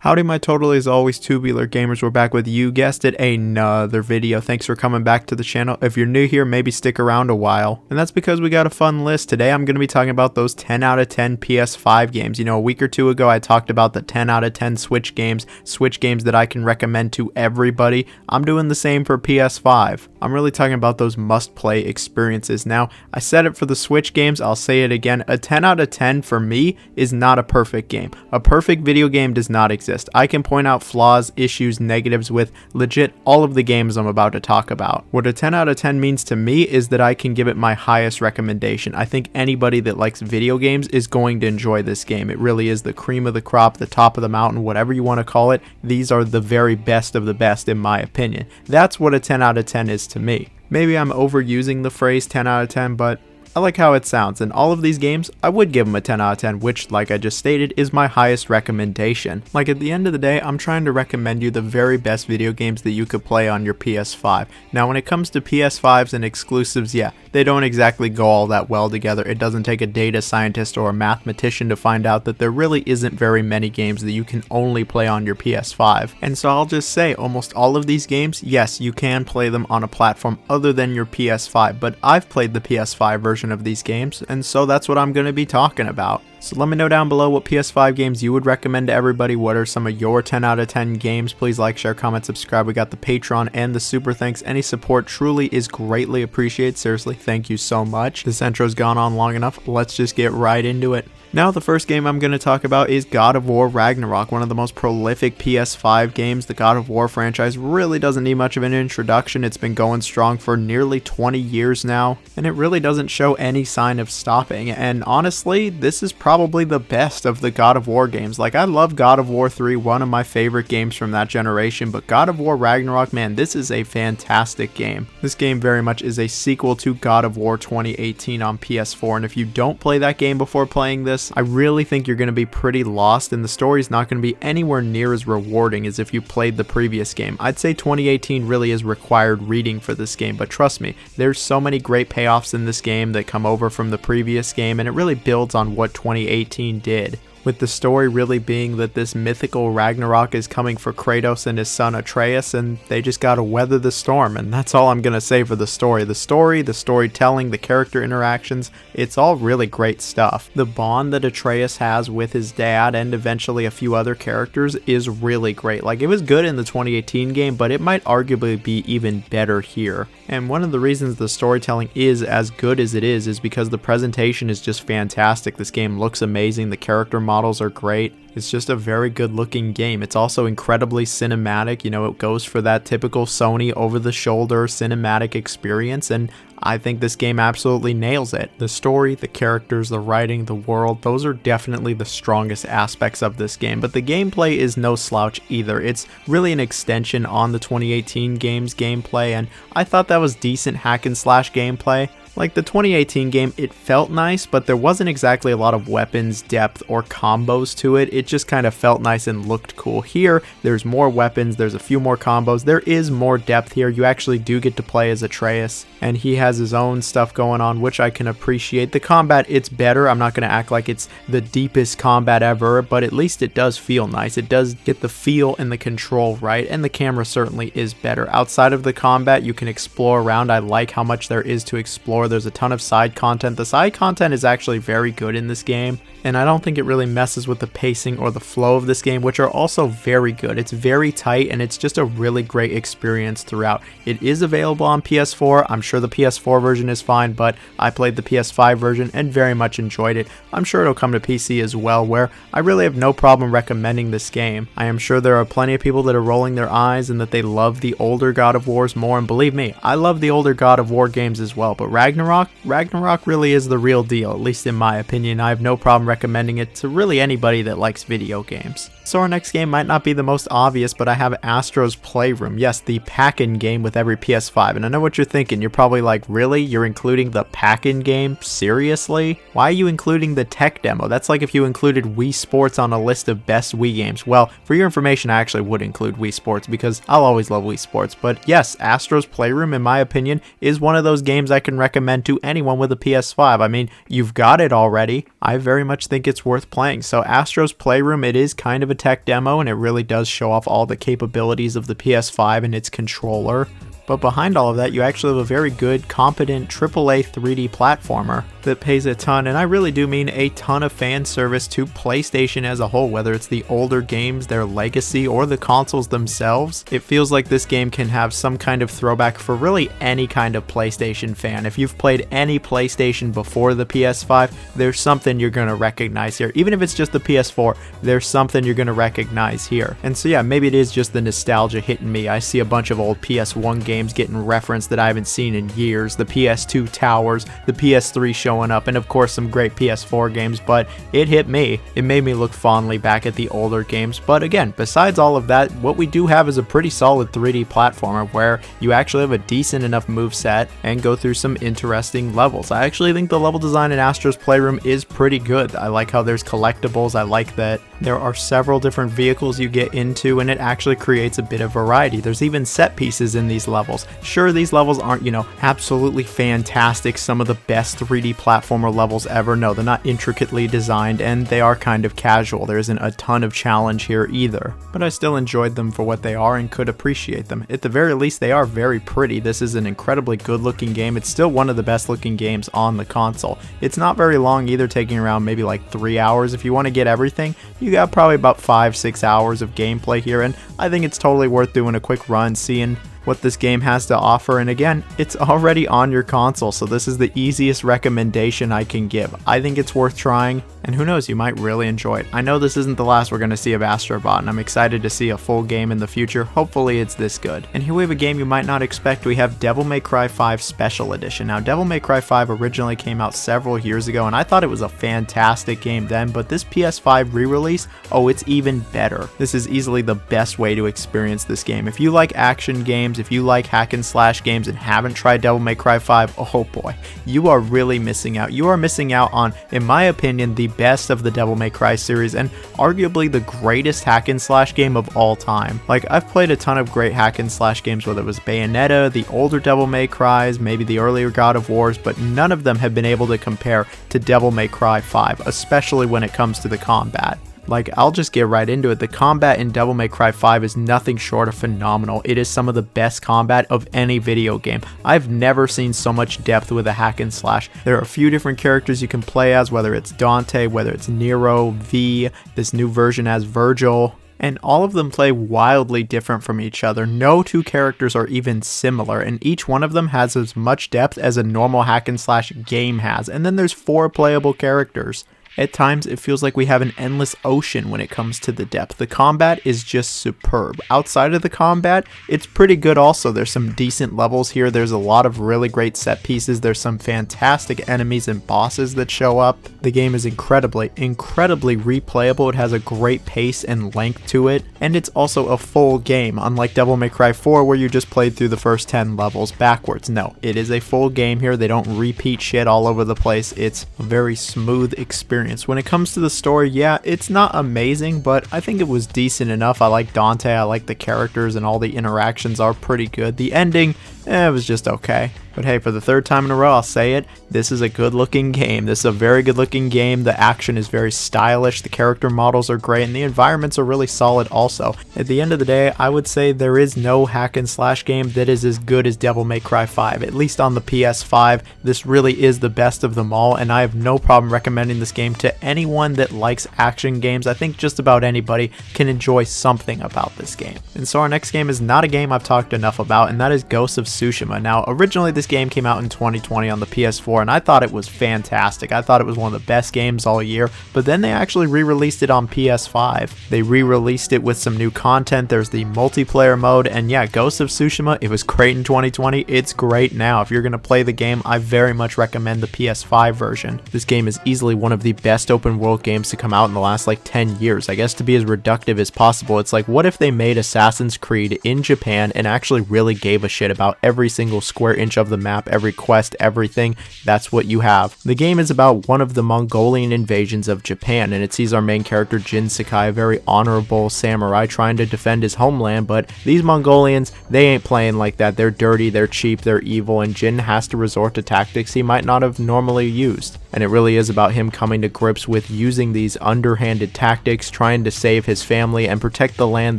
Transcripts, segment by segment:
Howdy my totally as always tubular gamers, we're back with you guessed it, another video. Thanks for coming back to the channel. If you're new here, maybe stick around a while. And that's because we got a fun list. Today I'm going to be talking about those 10 out of 10 PS5 games. You know, a week or two ago I talked about the 10 out of 10 Switch games that I can recommend to everybody. I'm doing the same for PS5. I'm really talking about those must-play experiences. Now, I said it for the Switch games, I'll say it again. A 10 out of 10 for me is not a perfect game. A perfect video game does not exist. I can point out flaws, issues, negatives with legit all of the games I'm about to talk about. What a 10 out of 10 means to me is that I can give it my highest recommendation. I think anybody that likes video games is going to enjoy this game. It really is the cream of the crop, the top of the mountain, whatever you want to call it. These are the very best of the best in my opinion. That's what a 10 out of 10 is to me. Maybe I'm overusing the phrase 10 out of 10, but I like how it sounds. In all of these games, I would give them a 10 out of 10, which, like I just stated, is my highest recommendation. Like, at the end of the day, I'm trying to recommend you the very best video games that you could play on your PS5. Now, when it comes to PS5s and exclusives, yeah, they don't exactly go all that well together. It doesn't take a data scientist or a mathematician to find out that there really isn't very many games that you can only play on your PS5. And so I'll just say, almost all of these games, yes, you can play them on a platform other than your PS5, but I've played the PS5 version of these games, and so that's what I'm going to be talking about. So let me know down below what PS5 games you would recommend to everybody. What are some of your 10 out of 10 games? Please like, share, comment, subscribe. We got the Patreon and the super thanks. Any support truly is greatly appreciated. Seriously, thank you so much. This intro's gone on long enough. Let's just get right into it. Now, the first game I'm going to talk about is God of War Ragnarok, one of the most prolific PS5 games. The God of War franchise really doesn't need much of an introduction. It's been going strong for nearly 20 years now, and it really doesn't show any sign of stopping. And honestly, this is probably the best of the God of War games. Like, I love God of War 3, one of my favorite games from that generation, but God of War Ragnarok, man, this is a fantastic game. This game very much is a sequel to God of War 2018 on PS4, and if you don't play that game before playing this, I really think you're going to be pretty lost, and the story's not going to be anywhere near as rewarding as if you played the previous game. I'd say 2018 really is required reading for this game, but trust me, there's so many great payoffs in this game that come over from the previous game, and it really builds on what 2018 did. With the story really being that this mythical Ragnarok is coming for Kratos and his son Atreus, and they just gotta weather the storm, and that's all I'm gonna say for the story. The storytelling, the character interactions, it's all really great stuff. The bond that Atreus has with his dad and eventually a few other characters is really great. Like, it was good in the 2018 game, but it might arguably be even better here. And one of the reasons the storytelling is as good as it is because the presentation is just fantastic. This game looks amazing, the character models are great. It's just a very good looking game. It's also incredibly cinematic. You know, it goes for that typical Sony over the shoulder cinematic experience, and I think this game absolutely nails it. The story, the characters, the writing, the world, those are definitely the strongest aspects of this game, but the gameplay is no slouch either. It's really an extension on the 2018 game's gameplay, and I thought that was decent hack and slash gameplay. Like the 2018 game, it felt nice, but there wasn't exactly a lot of weapons, depth, or combos to it. It just kind of felt nice and looked cool. Here, there's more weapons, there's a few more combos, there is more depth here. You actually do get to play as Atreus, and he has his own stuff going on, which I can appreciate. The combat, it's better. I'm not going to act like it's the deepest combat ever, but at least it does feel nice. It does get the feel and the control right, and the camera certainly is better. Outside of the combat, you can explore around. I like how much there is to explore. There's a ton of side content. The side content is actually very good in this game, and I don't think it really messes with the pacing or the flow of this game, which are also very good. It's very tight, and it's just a really great experience throughout. It is available on PS4. I'm sure the PS4 version is fine, but I played the PS5 version and very much enjoyed it. I'm sure it'll come to PC as well, where I really have no problem recommending this game. I am sure there are plenty of people that are rolling their eyes and that they love the older God of Wars more, and believe me, I love the older God of War games as well, but Ragnarok really is the real deal, at least in my opinion. I have no problem recommending it to really anybody that likes video games. So our next game might not be the most obvious, but I have Astros Playroom. Yes, the pack-in game with every PS5. And I know what you're thinking. You're probably like, really? You're including the pack-in game? Seriously? Why are you including the tech demo? That's like if you included Wii Sports on a list of best Wii games. Well, for your information, I actually would include Wii Sports because I'll always love Wii Sports. But yes, Astros Playroom, in my opinion, is one of those games I can recommend to anyone with a PS5. I mean, you've got it already. I very much think it's worth playing. So Astros Playroom, it is kind of a tech demo and it really does show off all the capabilities of the PS5 and its controller. But behind all of that, you actually have a very good, competent AAA 3D platformer that pays a ton, and I really do mean a ton of fan service to PlayStation as a whole, whether it's the older games, their legacy, or the consoles themselves. It feels like this game can have some kind of throwback for really any kind of PlayStation fan. If you've played any PlayStation before the PS5, there's something you're going to recognize here. Even if it's just the PS4, there's something you're going to recognize here. And so yeah, maybe it is just the nostalgia hitting me. I see a bunch of old PS1 games getting referenced that I haven't seen in years, the PS2 towers, the PS3 showing up, and of course some great PS4 games, but it hit me. It made me look fondly back at the older games. But again, besides all of that, what we do have is a pretty solid 3D platformer where you actually have a decent enough moveset and go through some interesting levels. I actually think the level design in Astros Playroom is pretty good. I like how there's collectibles. I like that there are several different vehicles you get into, and it actually creates a bit of variety. There's even set pieces in these levels. Sure, these levels aren't, absolutely fantastic, some of the best 3D platformer levels ever. No, they're not intricately designed, and they are kind of casual. There isn't a ton of challenge here either. But I still enjoyed them for what they are and could appreciate them. At the very least, they are very pretty. This is an incredibly good looking game. It's still one of the best looking games on the console. It's not very long either, taking around maybe like 3 hours. If you want to get everything, you got probably about 5-6 hours of gameplay here, and I think it's totally worth doing a quick run, seeing what this game has to offer. And again, it's already on your console, so this is the easiest recommendation I can give. I think it's worth trying, and who knows, you might really enjoy it. I know this isn't the last we're going to see of Astrobot, and I'm excited to see a full game in the future. Hopefully it's this good. And here we have a game you might not expect. We have Devil May Cry 5 Special Edition. Now, Devil May Cry 5 originally came out several years ago, and I thought it was a fantastic game then, but this PS5 re-release, oh, it's even better. This is easily the best way to experience this game. If you like action games, if you like hack and slash games and haven't tried Devil May Cry 5, oh boy, you are really missing out. You are missing out on, in my opinion, the best of the Devil May Cry series and arguably the greatest hack and slash game of all time. Like, I've played a ton of great hack and slash games, whether it was Bayonetta, the older Devil May Cries, maybe the earlier God of Wars, but none of them have been able to compare to Devil May Cry 5, especially when it comes to the combat. Like, I'll just get right into it. The combat in Devil May Cry 5 is nothing short of phenomenal. It is some of the best combat of any video game. I've never seen so much depth with a hack and slash. There are a few different characters you can play as, whether it's Dante, whether it's Nero, V, this new version as Virgil, and all of them play wildly different from each other. No two characters are even similar, and each one of them has as much depth as a normal hack and slash game has. And then there's 4 playable characters. At times, it feels like we have an endless ocean when it comes to the depth. The combat is just superb. Outside of the combat, it's pretty good also. There's some decent levels here. There's a lot of really great set pieces. There's some fantastic enemies and bosses that show up. The game is incredibly replayable. It has a great pace and length to it. And it's also a full game, unlike Devil May Cry 4 where you just played through the first 10 levels backwards. No, it is a full game here. They don't repeat shit all over the place. It's a very smooth experience. When it comes to the story, yeah, it's not amazing, but I think it was decent enough. I like Dante, I like the characters, and all the interactions are pretty good. The ending, it was just okay. But hey, for the 3rd time in a row, I'll say it, this is a good looking game. This is a very good looking game. The action is very stylish, the character models are great, and the environments are really solid also. At the end of the day, I would say there is no hack and slash game that is as good as Devil May Cry 5. At least on the PS5, this really is the best of them all, and I have no problem recommending this game to anyone that likes action games. I think just about anybody can enjoy something about this game. And so our next game is not a game I've talked enough about, and that is Ghost of Tsushima. Now, originally this game came out in 2020 on the PS4, and I thought it was fantastic. I thought it was one of the best games all year, but then they actually re-released it on PS5. They re-released it with some new content. There's the multiplayer mode, and yeah, Ghost of Tsushima, it was great in 2020. It's great now. If you're going to play the game, I very much recommend the PS5 version. This game is easily one of the best open world games to come out in the last like 10 years. I guess to be as reductive as possible, it's like, what if they made Assassin's Creed in Japan and actually really gave a shit about every single square inch of the map, every quest, everything? That's what you have. The game is about one of the Mongolian invasions of Japan, and it sees our main character Jin Sakai, a very honorable samurai trying to defend his homeland, but these Mongolians, they ain't playing like that. They're dirty, they're cheap, they're evil, and Jin has to resort to tactics he might not have normally used. and it really is about him coming to grips with using these underhanded tactics, trying to save his family and protect the land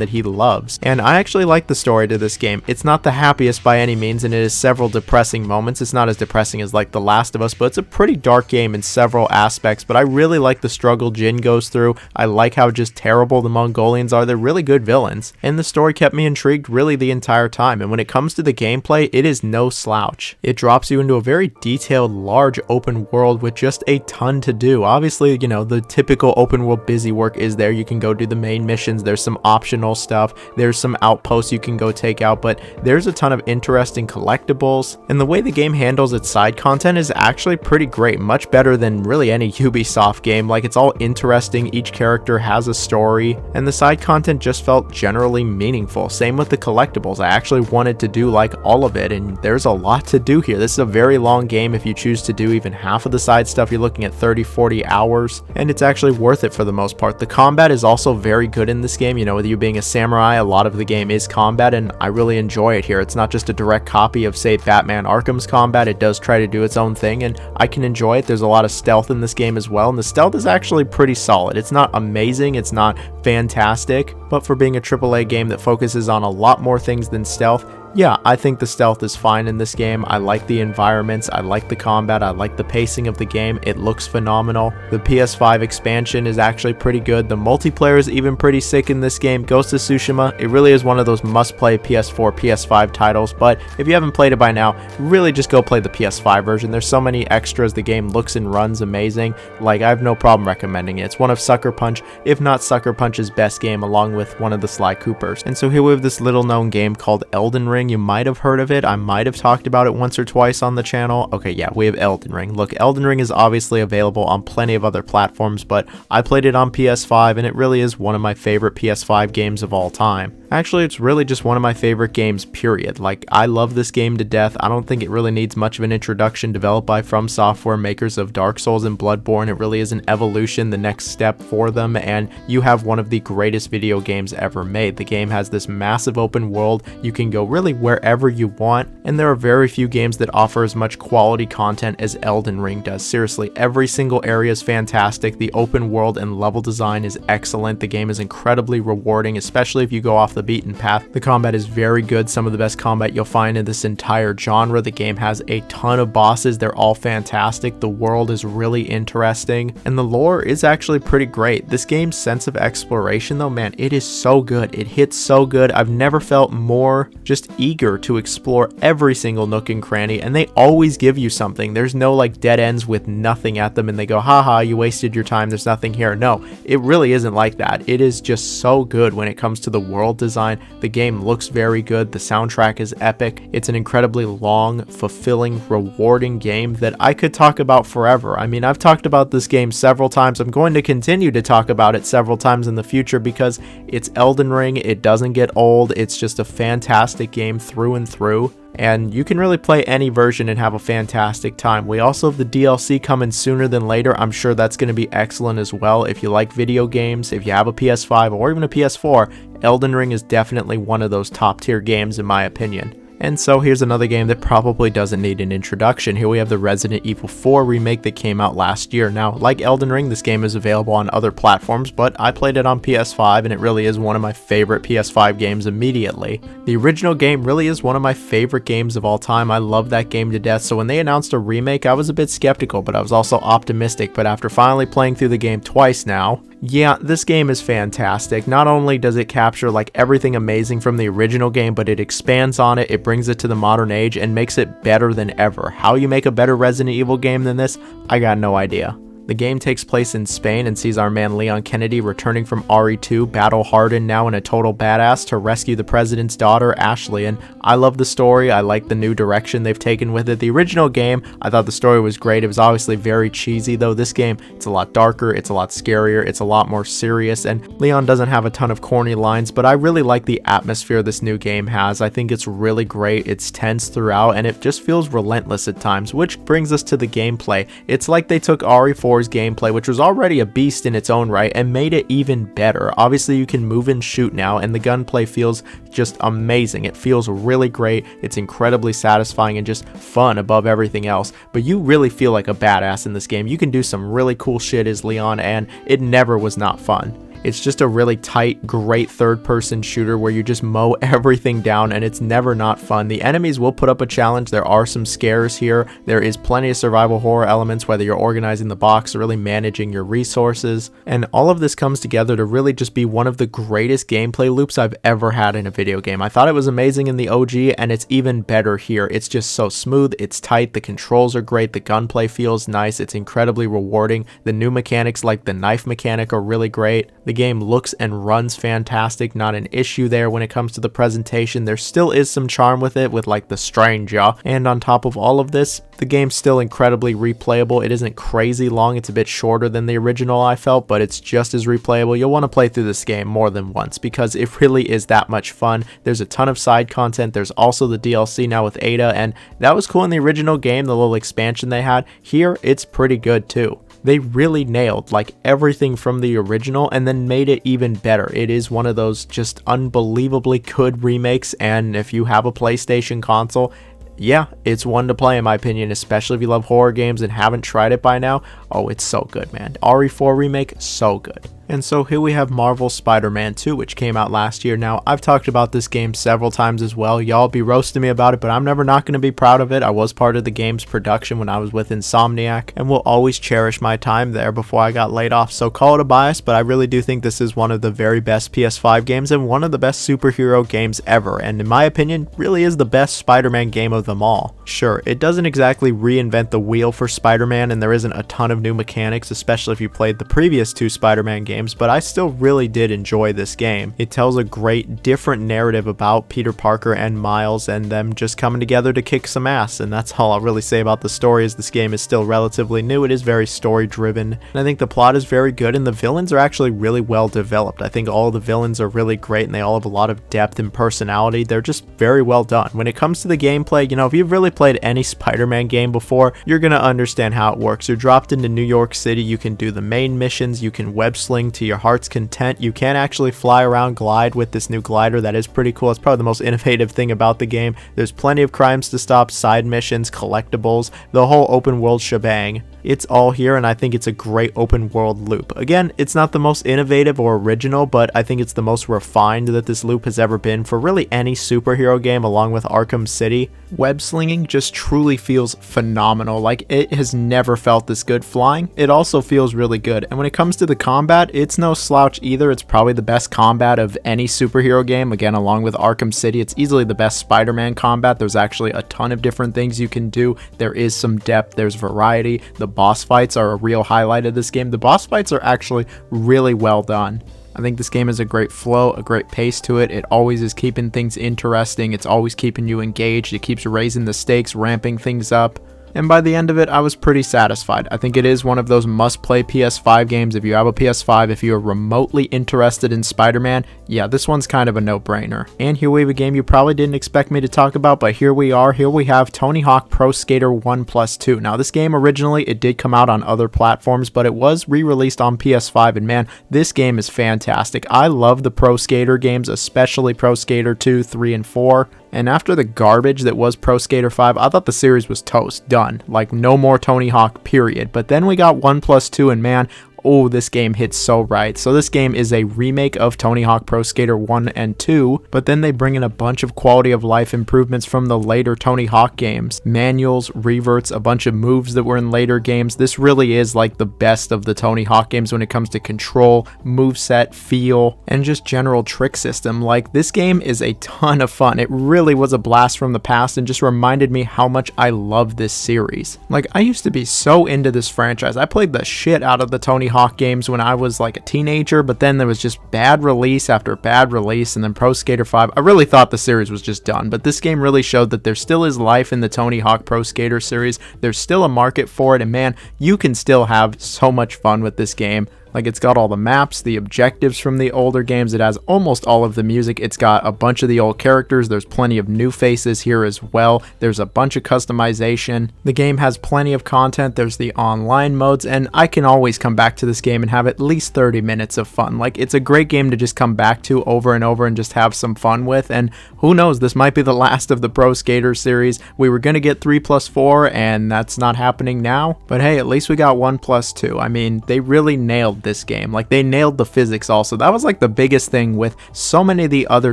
that he loves. And I actually like the story to this game. It's not the happiest by any means, and it has several depressing moments. It's not as depressing as like The Last of Us, but it's a pretty dark game in several aspects. But I really like the struggle Jin goes through. I like how just terrible the Mongolians are. They're really good villains, and the story kept me intrigued really the entire time. And when it comes to the gameplay, it is no slouch. It drops you into a very detailed, large open world with just a ton to do. Obviously, you know, the typical open world busy work is there. You can go do the main missions, there's some optional stuff, there's some outposts you can go take out, but there's a ton of interesting collectibles, and the way the game handles its side content is actually pretty great, much better than really any Ubisoft game. Like, it's all interesting, each character has a story, and the side content just felt generally meaningful. Same with the collectibles. I actually wanted to do like all of it, and there's a lot to do here. This is a very long game. If you choose to do even half of the side stuff, you're looking at 30-40 hours, and it's actually worth it for the most part. The combat is also very good in this game. You know, with you being a samurai, a lot of the game is combat, and I really enjoy it here. It's not just a direct copy of, say, Batman Arkham's combat. It does try to do its own thing, and I can enjoy it. There's a lot of stealth in this game as well, and the stealth is actually pretty solid. It's not amazing, it's not fantastic, but for being a AAA game that focuses on a lot more things than stealth, yeah, I think the stealth is fine in this game. I like the environments, I like the combat, I like the pacing of the game. It looks phenomenal. The PS5 expansion is actually pretty good. The multiplayer is even pretty sick in this game. Ghost of Tsushima, it really is one of those must-play PS4, PS5 titles, but if you haven't played it by now, really just go play the PS5 version. There's so many extras. The game looks and runs amazing. Like, I have no problem recommending it. It's one of Sucker Punch, if not Sucker Punch's best game, along with one of the Sly Coopers. And so here we have this little-known game called Elden Ring. You might have heard of it. I might have talked about it once or twice on the channel. Okay, yeah, we have Elden Ring. Look, Elden Ring is obviously available on plenty of other platforms, but I played it on PS5, and it really is one of my favorite PS5 games of all time. Actually, it's really just one of my favorite games, period. Like, I love this game to death. I don't think it really needs much of an introduction. Developed by From Software, makers of Dark Souls and Bloodborne. It really is an evolution, the next step for them, and you have one of the greatest video games ever made. The game has this massive open world. You can go really wherever you want, and there are very few games that offer as much quality content as Elden Ring does. Seriously, every single area is fantastic. The open world and level design is excellent. The game is incredibly rewarding, especially if you go off the beaten path. The combat is very good, some of the best combat you'll find in this entire genre. The game has a ton of bosses. They're all fantastic. The world is really interesting, and the lore is actually pretty great. This game's sense of exploration, though, man, it is so good. It hits so good. I've never felt more just eager to explore every single nook and cranny, and they always give you something. There's no like dead ends with nothing at them and they go, haha, you wasted your time, there's nothing here. No, it really isn't like that. It is just so good when it comes to the world design. The game looks very good. The soundtrack is epic. It's an incredibly long, fulfilling, rewarding game that I could talk about forever. I mean, I've talked about this game several times. I'm going to continue to talk about it several times in the future because it's Elden Ring. It doesn't get old. It's just a fantastic game through and through, and you can really play any version and have a fantastic time. We also have the DLC coming sooner than later. I'm sure that's going to be excellent as well. If you like video games, if you have a PS5 or even a PS4, Elden Ring is definitely one of those top tier games in my opinion. And so here's another game that probably doesn't need an introduction. Here we have the Resident Evil 4 remake that came out last year. Now, like Elden Ring, this game is available on other platforms, but I played it on PS5, and it really is one of my favorite PS5 games immediately. The original game really is one of my favorite games of all time. I love that game to death, so when they announced a remake, I was a bit skeptical, but I was also optimistic. But after finally playing through the game twice now, yeah, this game is fantastic. Not only does it capture like everything amazing from the original game, but it expands on it, it brings it to the modern age, and makes it better than ever. How you make a better Resident Evil game than this, I got no idea. The game takes place in Spain and sees our man Leon Kennedy returning from RE2, battle-hardened now and a total badass, to rescue the president's daughter, Ashley, and I love the story. I like the new direction they've taken with it. The original game, I thought the story was great. It was obviously very cheesy, though. This game, it's a lot darker, it's a lot scarier, it's a lot more serious, and Leon doesn't have a ton of corny lines, but I really like the atmosphere this new game has. I think it's really great. It's tense throughout, and it just feels relentless at times, which brings us to the gameplay. It's like they took RE4 4's gameplay, which was already a beast in its own right, and made it even better. Obviously, you can move and shoot now, and the gunplay feels just amazing. It feels really great. It's incredibly satisfying and just fun above everything else. But you really feel like a badass in this game. You can do some really cool shit as Leon, and it never was not fun. It's just a really tight, great third-person shooter where you just mow everything down, and it's never not fun. The enemies will put up a challenge. There are some scares here. There is plenty of survival horror elements, whether you're organizing the box or really managing your resources. And all of this comes together to really just be one of the greatest gameplay loops I've ever had in a video game. I thought it was amazing in the OG, and it's even better here. It's just so smooth, it's tight, the controls are great, the gunplay feels nice, it's incredibly rewarding. The new mechanics like the knife mechanic are really great. The game looks and runs fantastic, not an issue there when it comes to the presentation. There still is some charm with it, with like the stranger, and on top of all of this, the game's still incredibly replayable. It isn't crazy long, it's a bit shorter than the original I felt, but it's just as replayable. You'll want to play through this game more than once because it really is that much fun. There's a ton of side content. There's also the DLC now with Ada, and that was cool in the original game, the little expansion they had. Here, it's pretty good too. They really nailed like everything from the original and then made it even better. It is one of those just unbelievably good remakes, and if you have a PlayStation console, yeah, it's one to play in my opinion, especially if you love horror games and haven't tried it by now. Oh, it's so good, man. RE4 remake, so good. And so here we have Marvel's Spider-Man 2, which came out last year. Now, I've talked about this game several times as well. Y'all be roasting me about it, but I'm never not going to be proud of it. I was part of the game's production when I was with Insomniac, and will always cherish my time there before I got laid off. So call it a bias, but I really do think this is one of the very best PS5 games and one of the best superhero games ever. And in my opinion, really is the best Spider-Man game of them all. Sure, it doesn't exactly reinvent the wheel for Spider-Man, and there isn't a ton of new mechanics, especially if you played the previous two Spider-Man games, but I still really did enjoy this game. It tells a great different narrative about Peter Parker and Miles and them just coming together to kick some ass, and that's all I'll really say about the story, as this game is still relatively new. It is very story driven, and I think the plot is very good, and the villains are actually really well developed. I think all the villains are really great, and they all have a lot of depth and personality. They're just very well done. When it comes to the gameplay, you know, if you've really played any Spider-Man game before, you're gonna understand how it works. You're dropped into New York City, you can do the main missions, you can web sling to your heart's content. You can actually fly around, glide with this new glider. That is pretty cool. It's probably the most innovative thing about the game. There's plenty of crimes to stop, side missions, collectibles, the whole open world shebang. It's all here, and I think it's a great open world loop. Again, it's not the most innovative or original, but I think it's the most refined that this loop has ever been for really any superhero game, along with Arkham City. Web slinging just truly feels phenomenal. Like, it has never felt this good. Flying, it also feels really good. And when it comes to the combat, it's no slouch either. It's probably the best combat of any superhero game. Again, along with Arkham City, it's easily the best Spider-Man combat. There's actually a ton of different things you can do. There is some depth, there's variety. The boss fights are a real highlight of this game. The boss fights are actually really well done. I think this game has a great flow, a great pace to it. It always is keeping things interesting. It's always keeping you engaged. It keeps raising the stakes, ramping things up. And by the end of it, I was pretty satisfied. I think it is one of those must-play PS5 games. If you have a PS5, if you're remotely interested in Spider-Man, yeah, this one's kind of a no-brainer. And here we have a game you probably didn't expect me to talk about, but here we are. Here we have Tony Hawk Pro Skater 1+2. Now, this game originally, it did come out on other platforms, but it was re-released on PS5, and man, this game is fantastic. I love the Pro Skater games, especially Pro Skater 2, 3, and 4. And after the garbage that was Pro Skater 5, I thought the series was toast, done. Like, no more Tony Hawk, period. But then we got 1+2, and man, oh, this game hits so right. So this game is a remake of Tony Hawk Pro Skater 1 and 2, but then they bring in a bunch of quality of life improvements from the later Tony Hawk games. Manuals, reverts, a bunch of moves that were in later games. This really is like the best of the Tony Hawk games when it comes to control, moveset, feel, and just general trick system. Like, this game is a ton of fun. It really was a blast from the past and just reminded me how much I love this series. Like, I used to be so into this franchise. I played the shit out of the Tony Hawk games when I was like a teenager, but then there was just bad release after bad release, and then Pro Skater 5. I really thought the series was just done, but this game really showed that there still is life in the Tony Hawk Pro Skater series. There's still a market for it, and man, you can still have so much fun with this game. Like, it's got all the maps, the objectives from the older games, it has almost all of the music, it's got a bunch of the old characters, there's plenty of new faces here as well, there's a bunch of customization, the game has plenty of content, there's the online modes, and I can always come back to this game and have at least 30 minutes of fun. Like, it's a great game to just come back to over and over and just have some fun with, and who knows, this might be the last of the Pro Skater series. We were gonna get 3+4, and that's not happening now, but hey, at least we got 1+2. I mean, they really nailed this game. Like, they nailed the physics also. That was like the biggest thing with so many of the other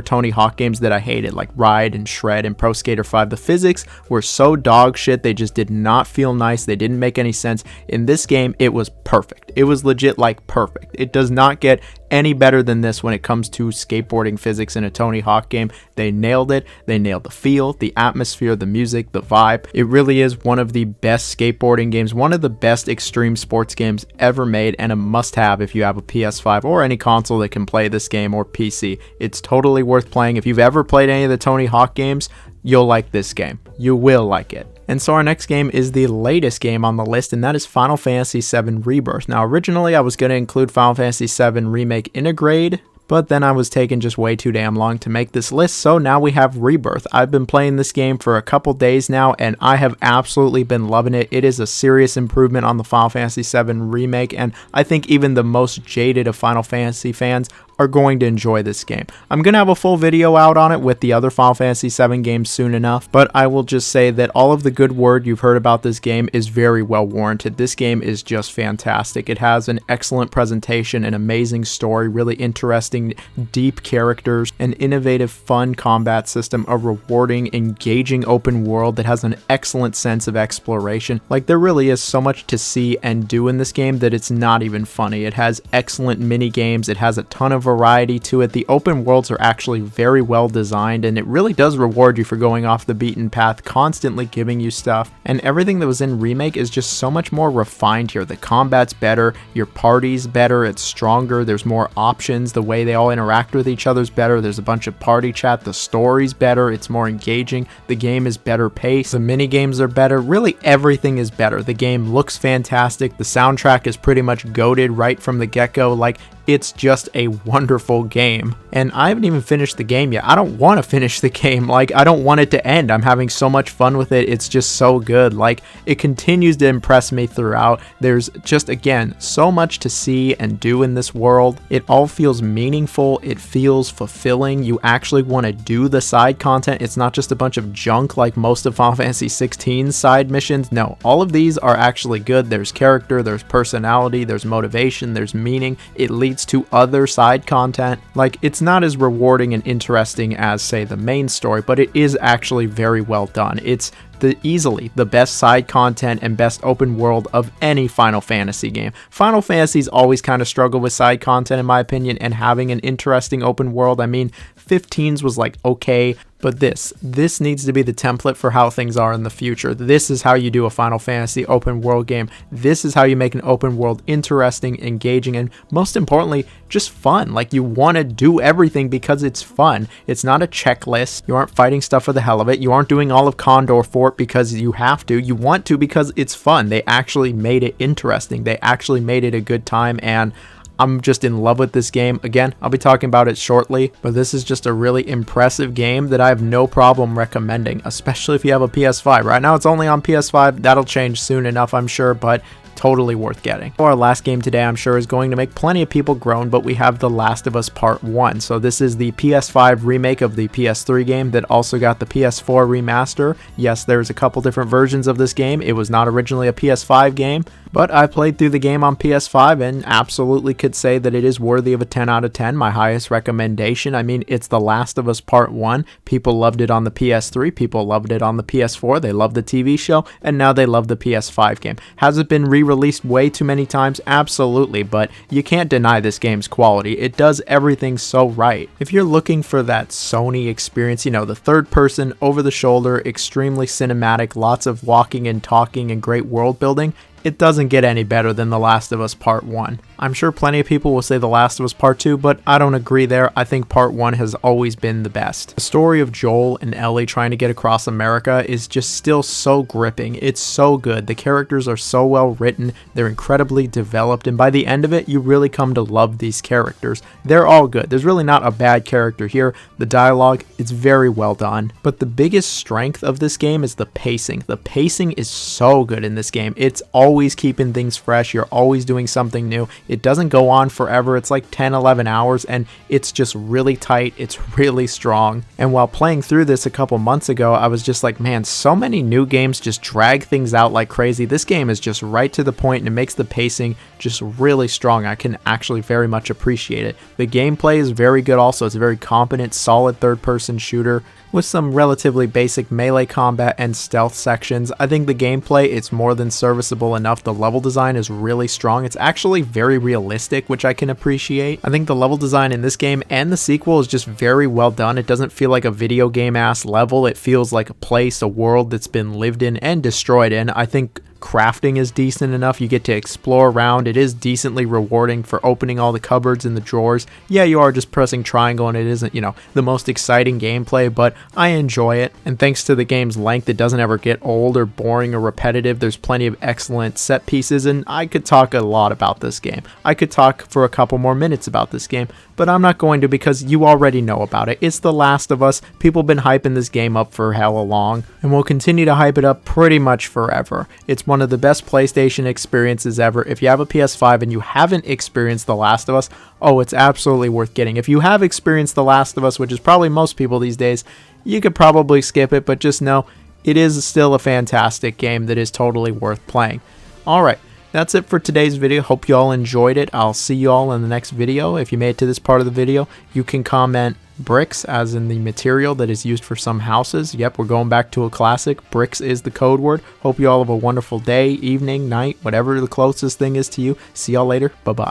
Tony Hawk games that I hated, like Ride and Shred and Pro Skater 5. The physics were so dog shit, they just did not feel nice, they didn't make any sense. In this game, it was perfect. It was legit like perfect. It does not get any better than this when it comes to skateboarding physics in a Tony Hawk game. They nailed it. They nailed the feel, the atmosphere, the music, the vibe. It really is one of the best skateboarding games, one of the best extreme sports games ever made, and a must-have if you have a PS5 or any console that can play this game, or PC. It's totally worth playing. If you've ever played any of the Tony Hawk games, you'll like this game. You will like it. And so our next game is the latest game on the list, and that is Final Fantasy VII Rebirth. Now, originally I was going to include Final Fantasy VII Remake in a grade, but then I was taking just way too damn long to make this list, so now we have Rebirth. I've been playing this game for a couple days now, and I have absolutely been loving it. It is a serious improvement on the Final Fantasy VII Remake, and I think even the most jaded of Final Fantasy fans are going to enjoy this game. I'm going to have a full video out on it with the other Final Fantasy VII games soon enough, but I will just say that all of the good word you've heard about this game is very well warranted. This game is just fantastic. It has an excellent presentation, an amazing story, really interesting, deep characters, an innovative, fun combat system, a rewarding, engaging open world that has an excellent sense of exploration. Like, there really is so much to see and do in this game that it's not even funny. It has excellent mini games, it has a ton of variety to it. The open worlds are actually very well designed, and it really does reward you for going off the beaten path, constantly giving you stuff. And everything that was in Remake is just so much more refined here. The combat's better, your party's better, it's stronger, there's more options, the way they all interact with each other's better, there's a bunch of party chat, the story's better, it's more engaging, the game is better paced, the mini games are better, really everything is better. The game looks fantastic, the soundtrack is pretty much goated right from the get-go. Like, it's just a wonderful game. And I haven't even finished the game yet. I don't want to finish the game. Like, I don't want it to end. I'm having so much fun with it. It's just so good. Like, it continues to impress me throughout. There's just, again, so much to see and do in this world. It all feels meaningful. It feels fulfilling. You actually want to do the side content. It's not just a bunch of junk like most of Final Fantasy 16's side missions. No, all of these are actually good. There's character, there's personality, there's motivation, there's meaning. It leads to other side content. Like, it's not as rewarding and interesting as, say, the main story, but it is actually very well done. It's easily the best side content and best open world of any Final Fantasy game. Final Fantasy's always kind of struggled with side content, in my opinion, and having an interesting open world. I mean, 15's was like okay, but this needs to be the template for how things are in the future. This is how you do a Final Fantasy open world game. This is how you make an open world interesting, engaging, and most importantly, just fun. Like, you want to do everything because it's fun. It's not a checklist. You aren't fighting stuff for the hell of it. You aren't doing all of Condor Fort because you have to. You want to because it's fun. They actually made it interesting. They actually made it a good time, and I'm just in love with this game. Again, I'll be talking about it shortly, but this is just a really impressive game that I have no problem recommending, especially if you have a PS5. Right now it's only on PS5. That'll change soon enough, I'm sure, but totally worth getting. Our last game today, I'm sure, is going to make plenty of people groan, but we have The Last of Us Part 1. So this is the PS5 remake of the PS3 game that also got the PS4 remaster. Yes, there's a couple different versions of this game. It was not originally a PS5 game, but I played through the game on PS5 and absolutely could say that it is worthy of a 10 out of 10, my highest recommendation. I mean, it's The Last of Us Part 1. People loved it on the PS3, people loved it on the PS4, they loved the TV show, and now they love the PS5 game. Has it been re-released way too many times? Absolutely, but you can't deny this game's quality. It does everything so right. If you're looking for that Sony experience, you know, the third person, over the shoulder, extremely cinematic, lots of walking and talking and great world building, it doesn't get any better than The Last of Us Part 1. I'm sure plenty of people will say The Last of Us Part 2, but I don't agree there. I think Part 1 has always been the best. The story of Joel and Ellie trying to get across America is just still so gripping. It's so good. The characters are so well written, they're incredibly developed, and by the end of it, you really come to love these characters. They're all good. There's really not a bad character here. The dialogue, it's very well done. But the biggest strength of this game is the pacing. The pacing is so good in this game. It's always keeping things fresh. You're always doing something new. It doesn't go on forever. It's like 10, 11 hours, and it's just really tight. It's really strong. And while playing through this a couple months ago, I was just like, man, so many new games just drag things out like crazy. This game is just right to the point, and it makes the pacing just really strong. I can actually very much appreciate it. The gameplay is very good also. It's a very competent, solid third-person shooter with some relatively basic melee combat and stealth sections. I think the gameplay, it's more than serviceable enough. The level design is really strong. It's actually very realistic, which I can appreciate. I think the level design in this game and the sequel is just very well done. It doesn't feel like a video game-ass level. It feels like a place, a world that's been lived in and destroyed in. I think crafting is decent enough. You get to explore around. It is decently rewarding for opening all the cupboards and the drawers. Yeah, you are just pressing triangle and it isn't, the most exciting gameplay, but I enjoy it. And thanks to the game's length, it doesn't ever get old or boring or repetitive. There's plenty of excellent set pieces, and I could talk a lot about this game. I could talk for a couple more minutes about this game, but I'm not going to because you already know about it. It's The Last of Us. People have been hyping this game up for hella long, and will continue to hype it up pretty much forever. It's one of the best PlayStation experiences ever. If you have a PS5 and you haven't experienced The Last of Us, oh, it's absolutely worth getting. If you have experienced The Last of Us, which is probably most people these days, you could probably skip it, but just know it is still a fantastic game that is totally worth playing. Alright, that's it for today's video. Hope you all enjoyed it. I'll see you all in the next video. If you made it to this part of the video, you can comment bricks, as in the material that is used for some houses. Yep, we're going back to a classic. Bricks is the code word. Hope you all have a wonderful day, evening, night, whatever the closest thing is to you. See y'all later. Bye-bye.